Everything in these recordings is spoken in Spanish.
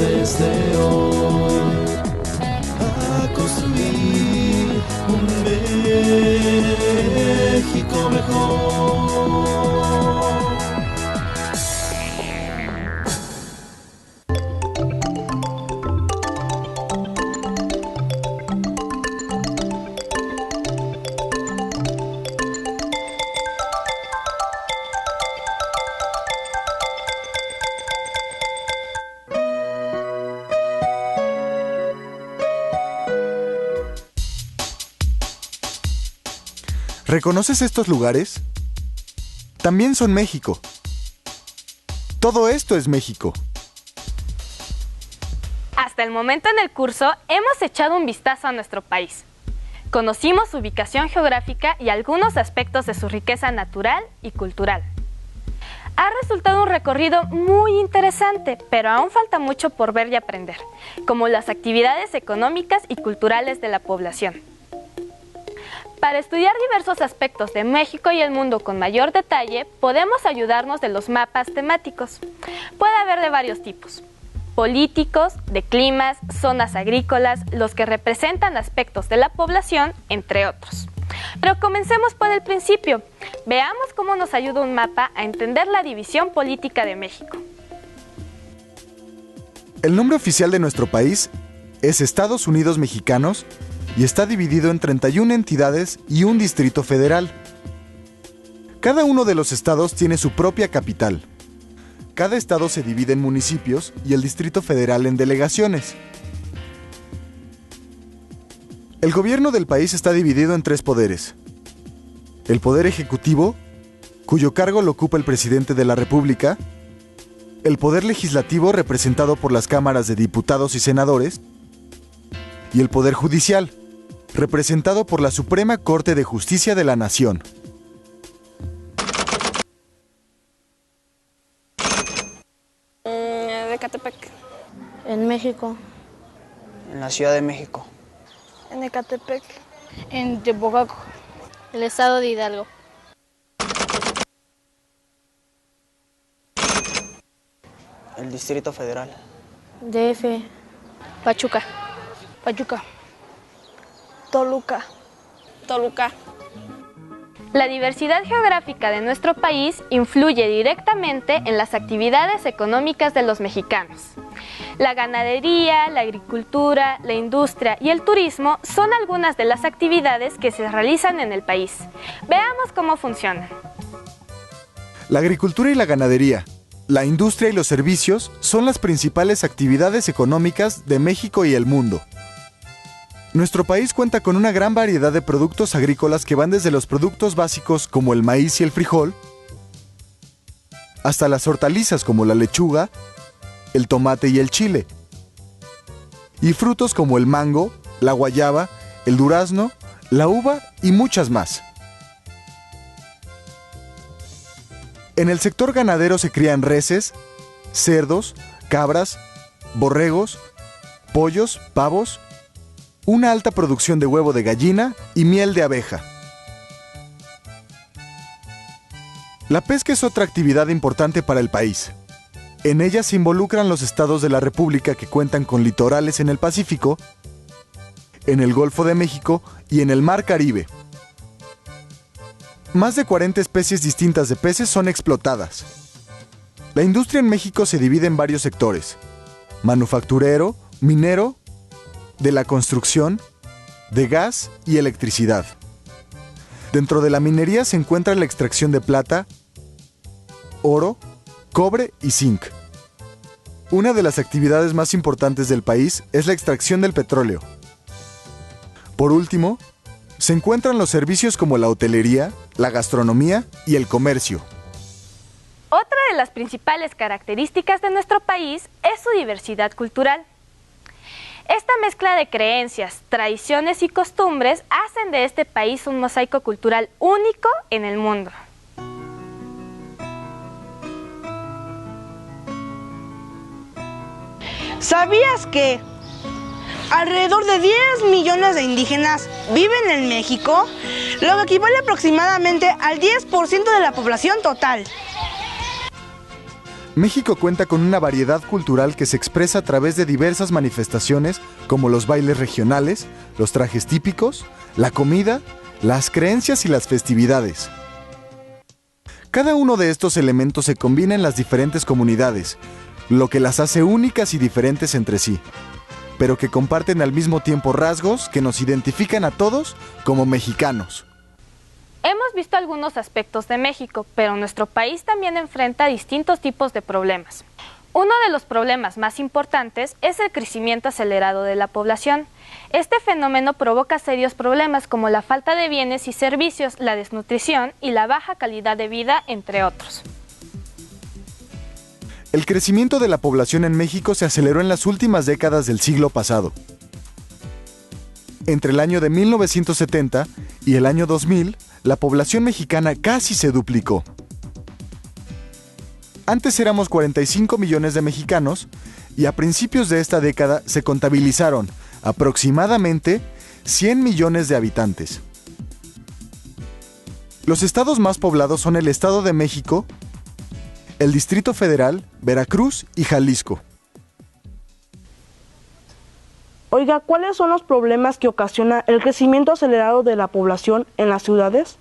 desde hoy a construir un México mejor. ¿Reconoces estos lugares? También son México. Todo esto es México. Hasta el momento en el curso hemos echado un vistazo a nuestro país. Conocimos su ubicación geográfica y algunos aspectos de su riqueza natural y cultural. Ha resultado un recorrido muy interesante, pero aún falta mucho por ver y aprender, como las actividades económicas y culturales de la población. Para estudiar diversos aspectos de México y el mundo con mayor detalle, podemos ayudarnos de los mapas temáticos. Puede haber de varios tipos: políticos, de climas, zonas agrícolas, los que representan aspectos de la población, entre otros. Pero comencemos por el principio. Veamos cómo nos ayuda un mapa a entender la división política de México. El nombre oficial de nuestro país es Estados Unidos Mexicanos y está dividido en 31 entidades y un distrito federal. Cada uno de los estados tiene su propia capital. Cada estado se divide en municipios y el Distrito Federal en delegaciones. El gobierno del país está dividido en 3 poderes. El poder ejecutivo, cuyo cargo lo ocupa el presidente de la República. El poder legislativo, representado por las cámaras de diputados y senadores. Y el poder judicial, representado por la Suprema Corte de Justicia de la Nación. De Ecatepec. En México. En la Ciudad de México. En Ecatepec. En Tepocaco. El estado de Hidalgo. El Distrito Federal. DF. Pachuca. Pachuca. Toluca. Toluca. La diversidad geográfica de nuestro país influye directamente en las actividades económicas de los mexicanos. La ganadería, la agricultura, la industria y el turismo son algunas de las actividades que se realizan en el país. Veamos cómo funcionan. La agricultura y la ganadería, la industria y los servicios son las principales actividades económicas de México y el mundo. Nuestro país cuenta con una gran variedad de productos agrícolas que van desde los productos básicos como el maíz y el frijol, hasta las hortalizas como la lechuga, el tomate y el chile, y frutos como el mango, la guayaba, el durazno, la uva y muchas más. En el sector ganadero se crían reses, cerdos, cabras, borregos, pollos, pavos, una alta producción de huevo de gallina y miel de abeja. La pesca es otra actividad importante para el país. En ella se involucran los estados de la República que cuentan con litorales en el Pacífico, en el Golfo de México y en el Mar Caribe. Más de 40 especies distintas de peces son explotadas. La industria en México se divide en varios sectores: manufacturero, minero, de la construcción, de gas y electricidad. Dentro de la minería se encuentra la extracción de plata, oro, cobre y zinc. Una de las actividades más importantes del país es la extracción del petróleo. Por último, se encuentran los servicios como la hotelería, la gastronomía y el comercio. Otra de las principales características de nuestro país es su diversidad cultural. Esta mezcla de creencias, tradiciones y costumbres hacen de este país un mosaico cultural único en el mundo. ¿Sabías que alrededor de 10 millones de indígenas viven en México? Lo que equivale aproximadamente al 10% de la población total. México cuenta con una variedad cultural que se expresa a través de diversas manifestaciones como los bailes regionales, los trajes típicos, la comida, las creencias y las festividades. Cada uno de estos elementos se combina en las diferentes comunidades, lo que las hace únicas y diferentes entre sí, pero que comparten al mismo tiempo rasgos que nos identifican a todos como mexicanos. Hemos visto algunos aspectos de México, pero nuestro país también enfrenta distintos tipos de problemas. Uno de los problemas más importantes es el crecimiento acelerado de la población. Este fenómeno provoca serios problemas como la falta de bienes y servicios, la desnutrición y la baja calidad de vida, entre otros. El crecimiento de la población en México se aceleró en las últimas décadas del siglo pasado. Entre el año de 1970 y el año 2000, la población mexicana casi se duplicó. Antes éramos 45 millones de mexicanos y a principios de esta década se contabilizaron aproximadamente 100 millones de habitantes. Los estados más poblados son el Estado de México, el Distrito Federal, Veracruz y Jalisco. Oiga, ¿cuáles son los problemas que ocasiona el crecimiento acelerado de la población en las ciudades?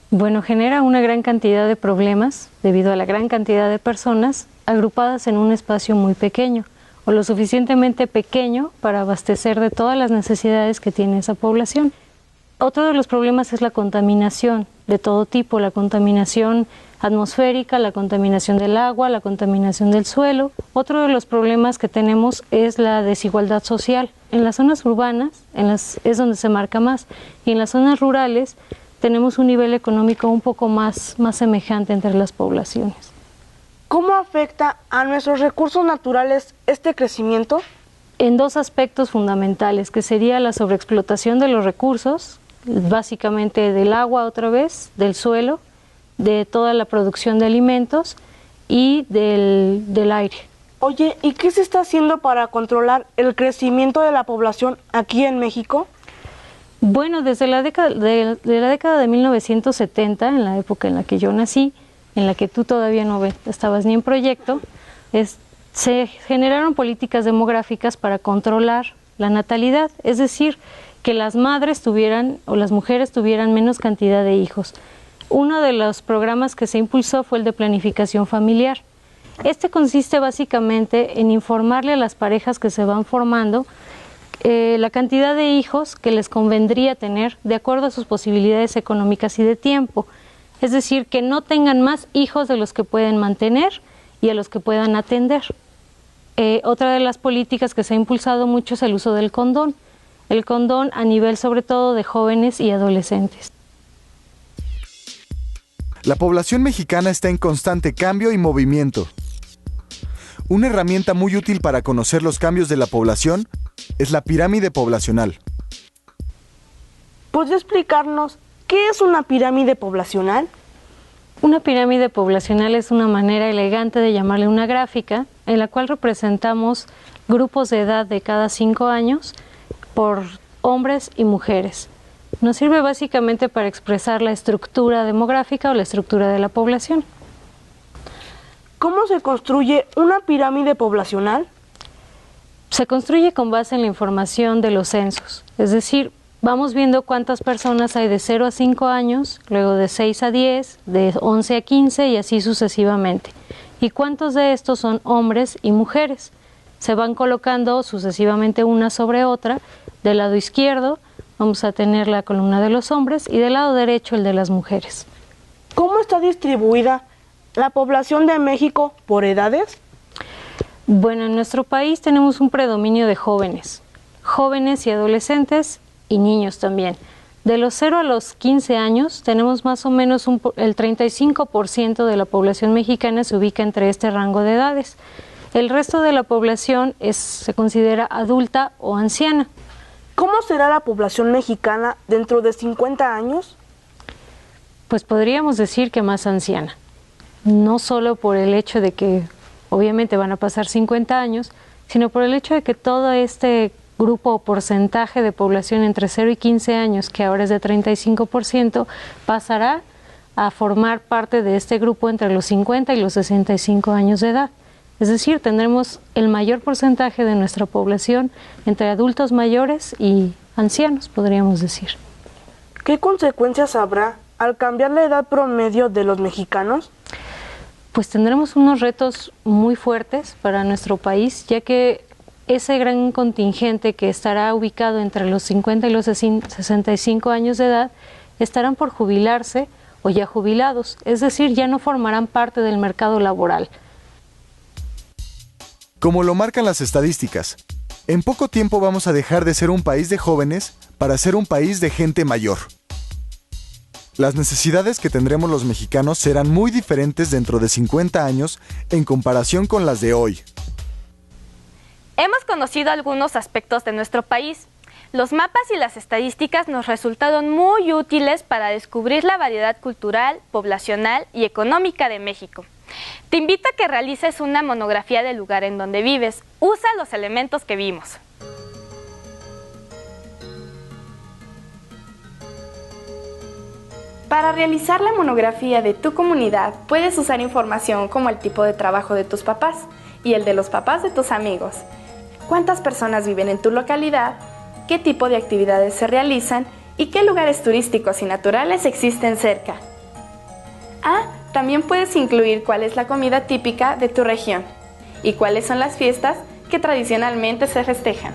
Bueno, genera una gran cantidad de problemas debido a la gran cantidad de personas agrupadas en un espacio muy pequeño o lo suficientemente pequeño para abastecer de todas las necesidades que tiene esa población. Otro de los problemas es la contaminación de todo tipo, la contaminación atmosférica, la contaminación del agua, la contaminación del suelo. Otro de los problemas que tenemos es la desigualdad social. En las zonas urbanas es donde se marca más y en las zonas rurales tenemos un nivel económico un poco más semejante entre las poblaciones. ¿Cómo afecta a nuestros recursos naturales este crecimiento? En dos aspectos fundamentales, que sería la sobreexplotación de los recursos, básicamente del agua otra vez, del suelo, de toda la producción de alimentos y del aire. Oye, ¿y qué se está haciendo para controlar el crecimiento de la población aquí en México? Bueno, desde la década de 1970, en la época en la que yo nací, en la que tú todavía no estabas ni en proyecto, se generaron políticas demográficas para controlar la natalidad, es decir, que las madres tuvieran o las mujeres tuvieran menos cantidad de hijos. Uno de los programas que se impulsó fue el de planificación familiar. Este consiste básicamente en informarle a las parejas que se van formando la cantidad de hijos que les convendría tener de acuerdo a sus posibilidades económicas y de tiempo. Es decir, que no tengan más hijos de los que pueden mantener y a los que puedan atender. Otra de las políticas que se ha impulsado mucho es el uso del condón. El condón a nivel sobre todo de jóvenes y adolescentes. La población mexicana está en constante cambio y movimiento. Una herramienta muy útil para conocer los cambios de la población es la pirámide poblacional. ¿Podría explicarnos qué es una pirámide poblacional? Una pirámide poblacional es una manera elegante de llamarle una gráfica en la cual representamos grupos de edad de cada 5 años por hombres y mujeres. Nos sirve básicamente para expresar la estructura demográfica o la estructura de la población. ¿Cómo se construye una pirámide poblacional? Se construye con base en la información de los censos, es decir, vamos viendo cuántas personas hay de 0 a 5 años, luego de 6 a 10, de 11 a 15 y así sucesivamente. ¿Y cuántos de estos son hombres y mujeres? Se van colocando sucesivamente una sobre otra. Del lado izquierdo vamos a tener la columna de los hombres y del lado derecho el de las mujeres. ¿Cómo está distribuida la población de México por edades? Bueno, en nuestro país tenemos un predominio de jóvenes y adolescentes y niños también. De los 0 a los 15 años tenemos más o menos el 35% de la población mexicana se ubica entre este rango de edades. El resto de la población se considera adulta o anciana. ¿Cómo será la población mexicana dentro de 50 años? Pues podríamos decir que más anciana. No solo por el hecho de que obviamente van a pasar 50 años, sino por el hecho de que todo este grupo o porcentaje de población entre 0 y 15 años, que ahora es de 35%, pasará a formar parte de este grupo entre los 50 y los 65 años de edad. Es decir, tendremos el mayor porcentaje de nuestra población entre adultos mayores y ancianos, podríamos decir. ¿Qué consecuencias habrá al cambiar la edad promedio de los mexicanos? Pues tendremos unos retos muy fuertes para nuestro país, ya que ese gran contingente que estará ubicado entre los 50 y los 65 años de edad estarán por jubilarse o ya jubilados, es decir, ya no formarán parte del mercado laboral. Como lo marcan las estadísticas, en poco tiempo vamos a dejar de ser un país de jóvenes para ser un país de gente mayor. Las necesidades que tendremos los mexicanos serán muy diferentes dentro de 50 años en comparación con las de hoy. Hemos conocido algunos aspectos de nuestro país. Los mapas y las estadísticas nos resultaron muy útiles para descubrir la variedad cultural, poblacional y económica de México. Te invito a que realices una monografía del lugar en donde vives. Usa los elementos que vimos. Para realizar la monografía de tu comunidad, puedes usar información como el tipo de trabajo de tus papás y el de los papás de tus amigos. ¿Cuántas personas viven en tu localidad? ¿Qué tipo de actividades se realizan? ¿Y qué lugares turísticos y naturales existen cerca? También puedes incluir cuál es la comida típica de tu región y cuáles son las fiestas que tradicionalmente se festejan.